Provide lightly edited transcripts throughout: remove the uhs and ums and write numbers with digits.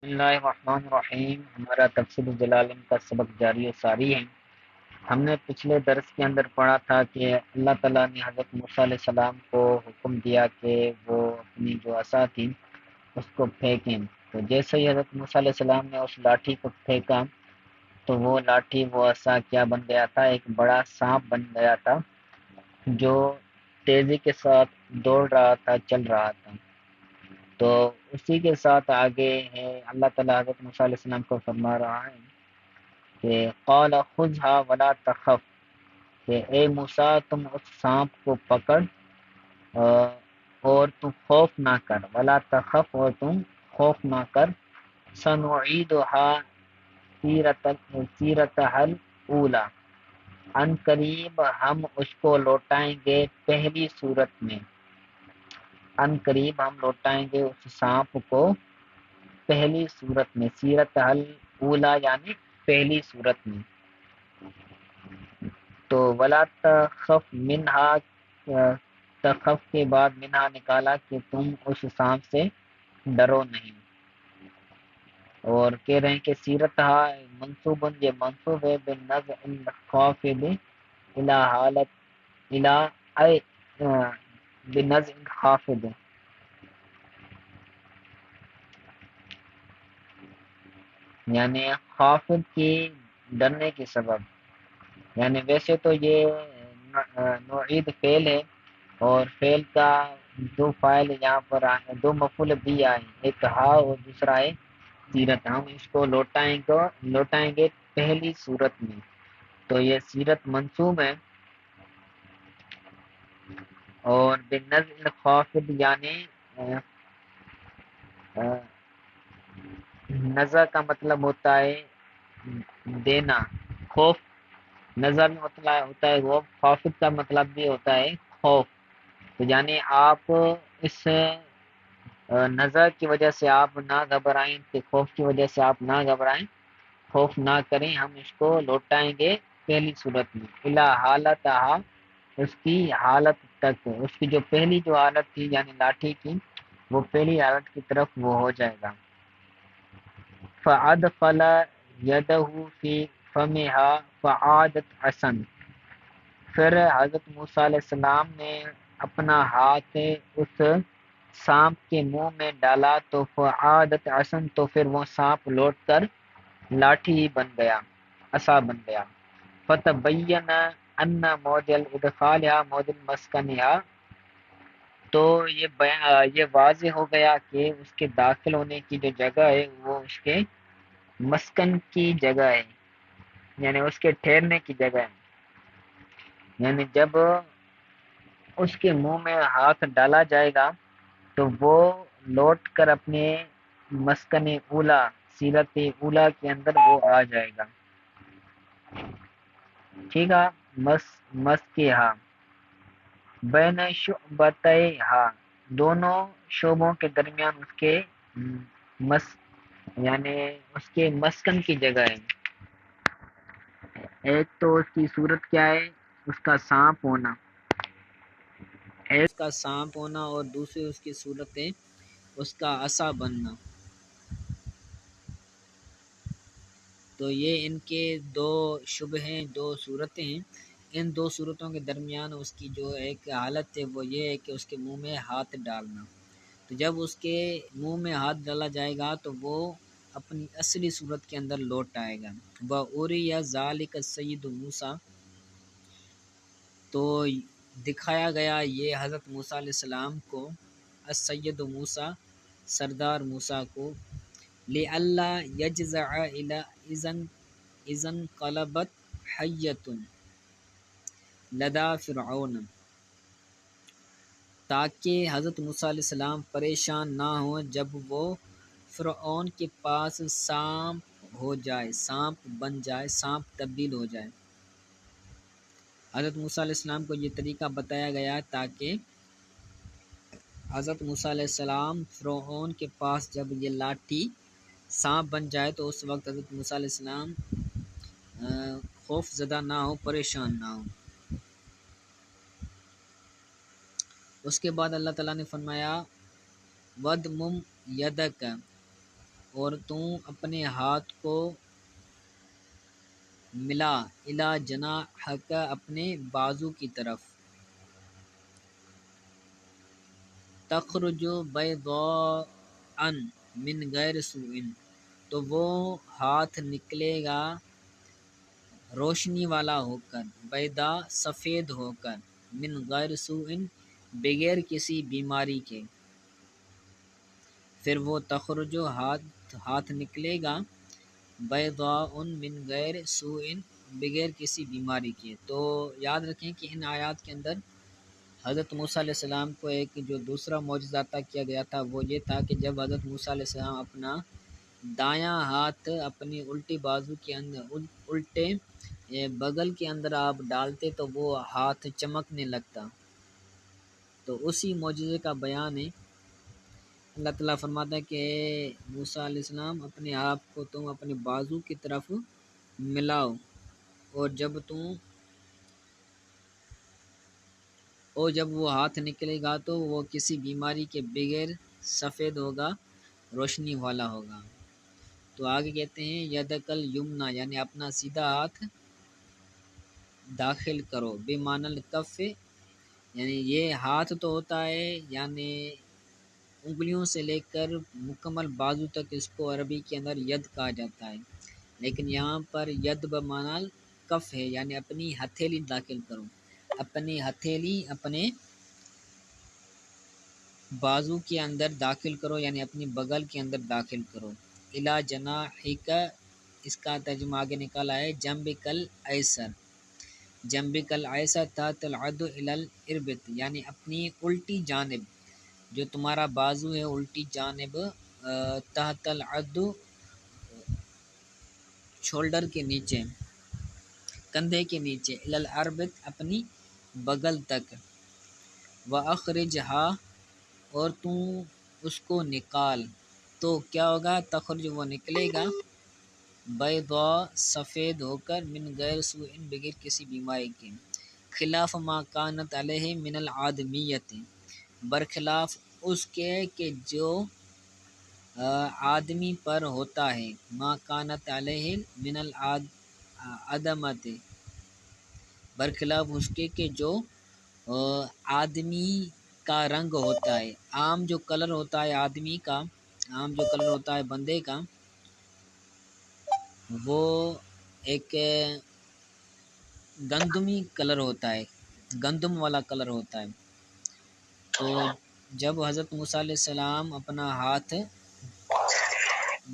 اللہ الرحمن الرحیم۔ ہمارا تفسیر جلالین کا سبق جاری و ساری ہے۔ ہم نے پچھلے درس کے اندر پڑھا تھا کہ اللہ تعالیٰ نے حضرت موسیٰ علیہ السلام کو حکم دیا کہ وہ اپنی جو عصا تھی اس کو پھینکیں، تو جیسے ہی حضرت موسیٰ علیہ السلام نے اس لاٹھی کو پھینکا تو وہ لاٹھی، وہ عصا کیا بن گیا تھا؟ ایک بڑا سانپ بن گیا تھا جو تیزی کے ساتھ دوڑ رہا تھا، چل رہا تھا۔ تو اسی کے ساتھ آگے ہے اللہ تعالیٰ حضرت موسیٰ علیہ السلام کو فرما رہا ہے کہ قال خذها ولا تخف، کہ اے موسیٰ تم اس سانپ کو پکڑ اور تم خوف نہ کر، ولا تخف اور تم خوف نہ کر، سنعیدها سیرتها الاولی، ان قریب ہم اس کو لوٹائیں گے پہلی صورت میں، ان قریب ہم لوٹائیں گے اس سانپ کو پہلی صورت میں، سیرت حل اولا یعنی پہلی صورت میں۔ تو ولا تخف منہا، تخف کے بعد منہا نکالا کہ تم اس سانپ سے ڈرو نہیں، اور کہہ رہے ہیں کہ سیرت منصوب، یہ منصوب ہے بالنزع الخافض الى حالت الى بنزع خافض، یعنی خافض کی ڈرنے کے سبب۔ یعنی ویسے تو یہ نوعید فعل ہے، اور فعل کا دو فاعل یہاں پر آئے، دو مفعول بھی آئے، ایک ہا اور دوسرا ہے سیرت۔ ہم اس کو لوٹائیں گے پہلی صورت میں، تو یہ سیرت منصوب ہے، اور بالنزع الخافض یعنی نزع کا مطلب ہوتا ہے دینا، خوف نظر میں مطلب ہوتا ہے وہ، خافض کا مطلب بھی ہوتا ہے خوف۔ تو یعنی آپ اس نظر کی وجہ سے آپ نہ گھبرائیں، کہ خوف کی وجہ سے آپ نہ گھبرائیں، خوف نہ کریں، ہم اس کو لوٹائیں گے پہلی صورت میں، الا حالتہا، اس کی حالت تک، اس کی جو پہلی جو حالت تھی یعنی لاٹھی کی، وہ پہلی حالت کی طرف وہ ہو جائے گا۔ فَأَدْخَلَ يَدَهُ فِي فَمِهَا فَعَادَتْ حَسَن، پھر حضرت موسیٰ علیہ السلام نے اپنا ہاتھ اس سانپ کے منہ میں ڈالا تو فعادت حسن، تو پھر وہ سانپ لوٹ کر لاٹھی بن گیا، عصا بن گیا۔ فتبین ان موضع الادخالها موضع مسکنها، تو یہ واضح ہو گیا کہ اس کے داخل ہونے کی جو جگہ ہے وہ اس کے مسکن کی جگہ ہے، یعنی اس کے ٹھہرنے کی جگہ ہے۔ یعنی جب اس کے منہ میں ہاتھ ڈالا جائے گا تو وہ لوٹ کر اپنے مسکن اولا، سیرت اولا کے اندر وہ آ جائے گا، ٹھیک ہے۔ مس کے ہاں بین شعبتئی ہاں، دونوں شعبوں کے درمیان اس کے مس، یعنی اس کے مسکن کی جگہ ہے۔ ایک تو اس کی صورت کیا ہے، اس کا سانپ ہونا، ایک کا سانپ ہونا، اور دوسری اس کی صورت ہے اس کا عصا بننا۔ تو یہ ان کے دو شبہ ہیں، دو صورتیں ہیں۔ ان دو صورتوں کے درمیان اس کی جو ایک حالت ہے وہ یہ ہے کہ اس کے منہ میں ہاتھ ڈالنا۔ تو جب اس کے منہ میں ہاتھ ڈالا جائے گا تو وہ اپنی اصلی صورت کے اندر لوٹ آئے گا۔ وَأُرِيَ ذَلِكَ السَّيِّدُ مُوسیٰ، تو دکھایا گیا یہ حضرت موسیٰ علیہ السلام کو، السید موسیٰ، سردار موسیٰ کو، لِأَلَّا يَجْزَعَ إِذَا انقلبت حیۃ لدى فرعون، تاکہ حضرت موسیٰ علیہ السلام پریشان نہ ہوں جب وہ فرعون کے پاس سانپ ہو جائے، سانپ بن جائے، سانپ تبدیل ہو جائے۔ حضرت موسیٰ علیہ السلام کو یہ طریقہ بتایا گیا تاکہ حضرت موسیٰ علیہ السلام فرعون کے پاس جب یہ لاٹھی سانپ بن جائے تو اس وقت حضرت موسیٰ علیہ السلام خوف زدہ نہ ہو، پریشان نہ ہو۔ اس کے بعد اللہ تعالیٰ نے فرمایا وَدْمُمْ يَدَكَ، اور تو اپنے ہاتھ کو ملا الا جناحک اپنے بازو کی طرف، تخرج بیضاء من غیر سوء، تو وہ ہاتھ نکلے گا روشنی والا ہو کر، بیضاء سفید ہو کر، من غیر سوء بغیر کسی بیماری کے، پھر وہ تخرج ہاتھ نکلے گا بیضاء من غیر سوء بغیر کسی بیماری کے۔ تو یاد رکھیں کہ ان آیات کے اندر حضرت موسیٰ علیہ السلام کو ایک جو دوسرا معجزہ عطا کیا گیا تھا وہ یہ تھا کہ جب حضرت موسیٰ علیہ السلام اپنا دایاں ہاتھ اپنی الٹی بازو کے اندر، الٹے بغل کے اندر آپ ڈالتے تو وہ ہاتھ چمکنے لگتا۔ تو اسی معجزے کا بیان ہے۔ اللہ تعالیٰ فرماتا ہے کہ موسیٰ علیہ السلام اپنے آپ کو تم اپنے بازو کی طرف ملاؤ، اور جب وہ ہاتھ نکلے گا تو وہ کسی بیماری کے بغیر سفید ہوگا، روشنی والا ہوگا۔ تو آگے کہتے ہیں یدکل یمنا، یعنی اپنا سیدھا ہاتھ داخل کرو، بمعنی الکف، یعنی یہ ہاتھ تو ہوتا ہے یعنی انگلیوں سے لے کر مکمل بازو تک، اس کو عربی کے اندر ید کہا جاتا ہے، لیکن یہاں پر ید بمعنی کف ہے، یعنی اپنی ہتھیلی داخل کرو، اپنی ہتھیلی اپنے بازو کے اندر داخل کرو، یعنی اپنی بغل کے اندر داخل کرو، الا جناحک، اس کا ترجمہ آگے نکالا ہے جنبک الایسر، جنبک الایسر تحت العضد الی الاربط، یعنی اپنی الٹی جانب، جو تمہارا بازو ہے الٹی جانب، تحت العضد شولڈر کے نیچے، کندھے کے نیچے، الی الاربط اپنی بغل تک، وَأَخْرِجْهَا، اور تو اس کو نکال، تو کیا ہوگا، تخرج وہ نکلے گا، بیضاء سفید ہو کر، من غیر سوء بغیر کسی بیماری کے، خلاف ما کانت علیہ من الآدمیت، برخلاف اس کے کہ جو آدمی پر ہوتا ہے، ما کانت علیہ من الادمت، برخلاف اس کے کہ جو آدمی کا رنگ ہوتا ہے، عام جو کلر ہوتا ہے آدمی کا، عام جو کلر ہوتا ہے بندے کا، وہ ایک گندمی کلر ہوتا ہے، گندم والا کلر ہوتا ہے۔ تو جب حضرت موسیٰ علیہ السلام اپنا ہاتھ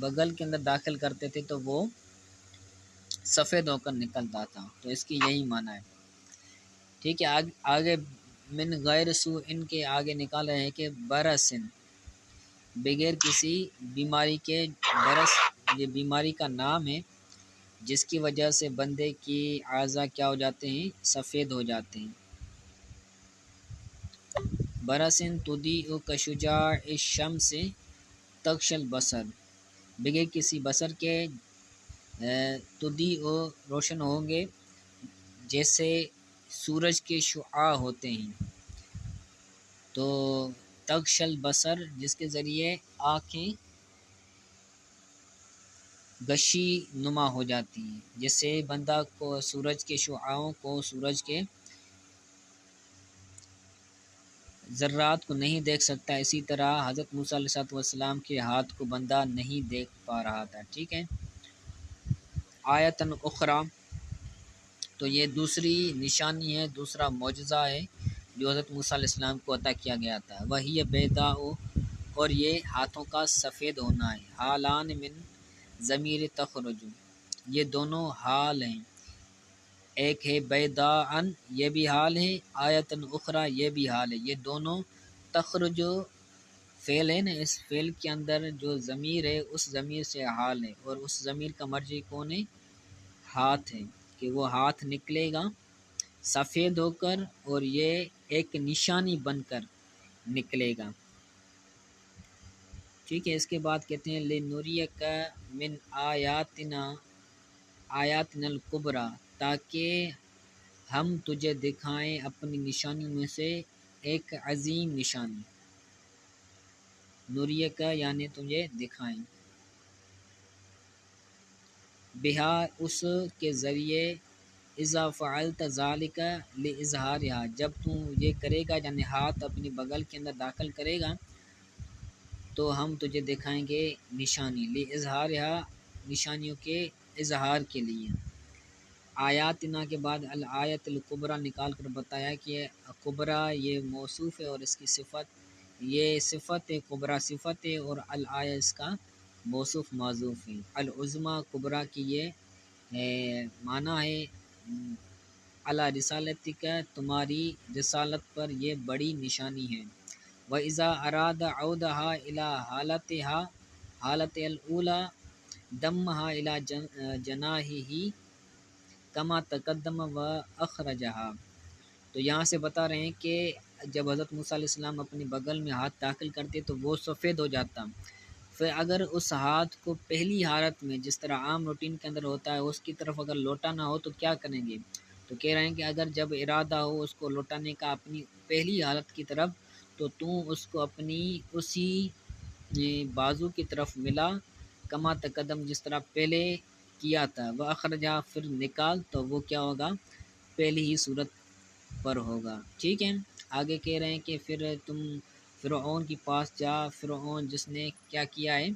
بغل کے اندر داخل کرتے تھے تو وہ سفید ہو کر نکلتا تھا، تو اس کی یہی معنی ہے۔ ٹھیک ہے، آگے من غیر سوء ان کے آگے نکال رہے ہیں کہ برسن، بغیر کسی بیماری کے، برس یہ بیماری کا نام ہے جس کی وجہ سے بندے کی اعضاء کیا ہو جاتے ہیں، سفید ہو جاتے ہیں۔ برسن تضیء کشجاع الشمس تغش البصر، بغیر کسی بصر کے، تضیء روشن ہوں گے جیسے سورج کے شعاع ہوتے ہیں، تو تغش البصر جس کے ذریعے آنکھیں غشی نما ہو جاتی ہیں، جس سے بندہ کو سورج کے شعاعوں کو، سورج کے ذرات کو نہیں دیکھ سکتا، اسی طرح حضرت موسیٰ علیہ السلام کے ہاتھ کو بندہ نہیں دیکھ پا رہا تھا۔ ٹھیک ہے، آیتن اخری، تو یہ دوسری نشانی ہے، دوسرا معجزہ ہے جو حضرت موسیٰ علیہ السلام کو عطا کیا گیا تھا، وہی بیضاء، اور یہ ہاتھوں کا سفید ہونا ہے، حالان من ضمیر تخرج، یہ دونوں حال ہیں، ایک ہے بیضاء یہ بھی حال ہے، آیتن اخری یہ بھی حال ہے، یہ دونوں تخرج فعل ہے نا، اس فعل کے اندر جو ضمیر ہے اس ضمیر سے حال ہے، اور اس ضمیر کا مرجع کون ہے، ہاتھ ہے، کہ وہ ہاتھ نکلے گا سفید ہو کر، اور یہ ایک نشانی بن کر نکلے گا۔ ٹھیک ہے، اس کے بعد کہتے ہیں لِنُرِيَكَ مِنْ آیاتنا الکبریٰ، تاکہ ہم تجھے دکھائیں اپنی نشانیوں میں سے ایک عظیم نشانی، نُرِيَكَ یعنی تجھے دکھائیں، بہا اس کے ذریعے اذا فعلت ذالک لاظہارھا جب تو یہ کرے گا یعنی ہاتھ اپنی بغل کے اندر داخل کرے گا تو ہم تجھے دکھائیں گے نشانی لاظہارھا نشانیوں کے اظہار کے لیے۔ آیاتنا کے بعد الآیت الکبریٰ نکال کر بتایا کہ کبریٰ یہ موصوف ہے اور اس کی صفت یہ صفت ہے، کبریٰ صفت ہے اور الآیہ اس کا موصوف معذوف ہے۔ العظمیٰ کبریٰ کی یہ معنی ہے علی رسالتک تمہاری رسالت پر یہ بڑی نشانی ہے۔ وَإِذَا أَرَادَ عَوْدَهَا إِلَى حَالَتِهَا حالت الاولی دمها إلى جناحه کما تقدم و اخرجہا۔ تو یہاں سے بتا رہے ہیں کہ جب حضرت موسیٰ علیہ السلام اپنی بغل میں ہاتھ داخل کرتے تو وہ سفید ہو جاتا، پھر اگر اس ہاتھ کو پہلی حالت میں جس طرح عام روٹین کے اندر ہوتا ہے اس کی طرف اگر لوٹانا ہو تو کیا کریں گے؟ تو کہہ رہے ہیں کہ اگر جب ارادہ ہو اس کو لوٹانے کا اپنی پہلی حالت کی طرف تو اس کو اپنی اسی بازو کی طرف ملا کما تقدم جس طرح پہلے کیا تھا، وہ اخرجہ پھر نکال تو وہ کیا ہوگا؟ پہلی ہی صورت پر ہوگا۔ ٹھیک ہے، آگے کہہ رہے ہیں کہ پھر تم فرعون کے پاس جا، فرعون جس نے کیا کیا ہے؟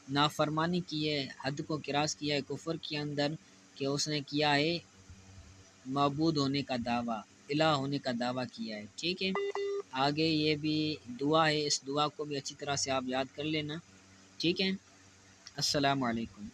نافرمانی کی ہے، حد کو کراس کیا ہے کفر کے اندر، کہ اس نے کیا ہے معبود ہونے کا دعویٰ، الہ ہونے کا دعویٰ کیا ہے۔ ٹھیک ہے، آگے یہ بھی دعا ہے، اس دعا کو بھی اچھی طرح سے آپ یاد کر لینا۔ ٹھیک ہے، السلام علیکم۔